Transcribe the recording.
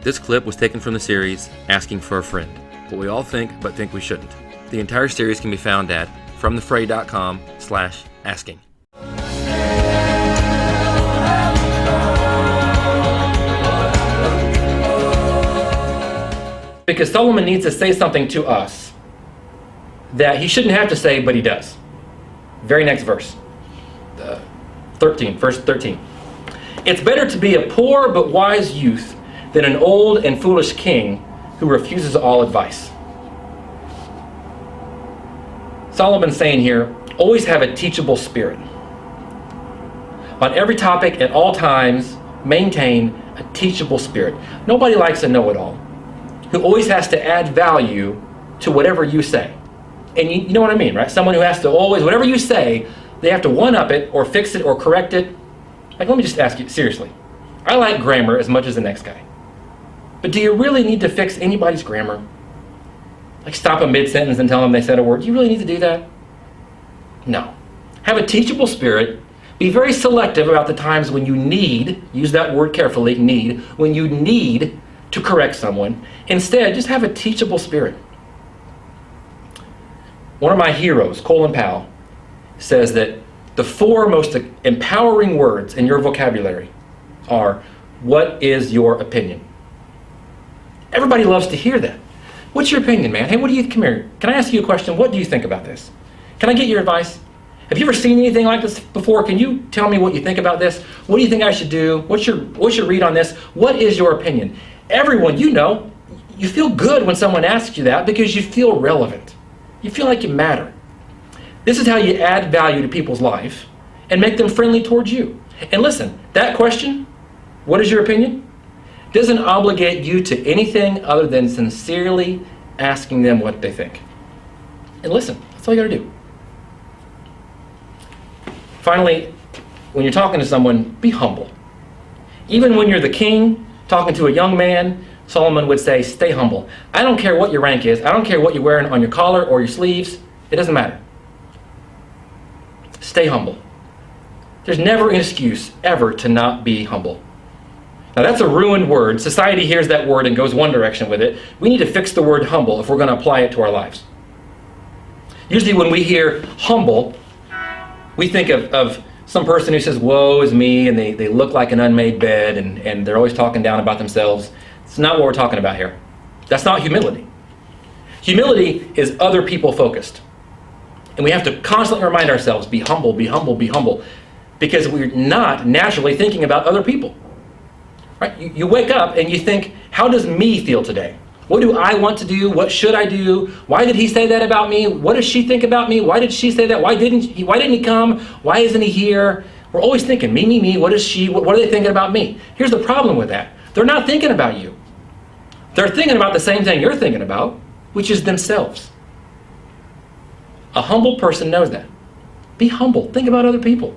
This clip was taken from the series Asking for a Friend, What We All Think But Think We Shouldn't. The entire series can be found at fromthefray.com/asking. Because Solomon needs to say something to us that he shouldn't have to say, but he does. Very next verse. 13, verse 13. It's better to be a poor but wise youth than an old and foolish king who refuses all advice. Solomon's saying here, always have a teachable spirit. On every topic at all times, maintain a teachable spirit. Nobody likes a know-it-all who always has to add value to whatever you say. And you know what I mean, right? Someone who has to always, whatever you say, they have to one-up it or fix it or correct it. Like, let me just ask you, seriously. I like grammar as much as the next guy. But do you really need to fix anybody's grammar? Like stop a mid-sentence and tell them they said a word? Do you really need to do that? No. Have a teachable spirit. Be very selective about the times when you need, use that word carefully, need, when you need to correct someone. Instead, just have a teachable spirit. One of my heroes, Colin Powell, says that the 4 most empowering words in your vocabulary are, what is your opinion? Everybody loves to hear that. What's your opinion, man? Hey, come here. Can I ask you a question? What do you think about this? Can I get your advice? Have you ever seen anything like this before? Can you tell me what you think about this? What do you think I should do? What's your read on this? What is your opinion? Everyone, you feel good when someone asks you that because you feel relevant. You feel like you matter. This is how you add value to people's life and make them friendly towards you. And listen, that question, what is your opinion, doesn't obligate you to anything other than sincerely asking them what they think. And listen, that's all you gotta do. Finally, when you're talking to someone, be humble. Even when you're the king talking to a young man, Solomon would say, stay humble. I don't care what your rank is. I don't care what you're wearing on your collar or your sleeves. It doesn't matter. Stay humble. There's never an excuse ever to not be humble. Now that's a ruined word. Society hears that word and goes one direction with it. We need to fix the word humble if we're going to apply it to our lives. Usually when we hear humble, we think of some person who says, woe is me, and they look like an unmade bed, and they're always talking down about themselves. It's not what we're talking about here. That's not humility. Humility is other people focused. And we have to constantly remind ourselves, be humble, be humble, be humble, because we're not naturally thinking about other people. Right? You wake up and you think, how does me feel today? What do I want to do? What should I do? Why did he say that about me? What does she think about me? Why did she say that? Why didn't he come? Why isn't he here? We're always thinking, me, what is she? What are they thinking about me? Here's the problem with that. They're not thinking about you. They're thinking about the same thing you're thinking about, which is themselves. A humble person knows that. Be humble. Think about other people.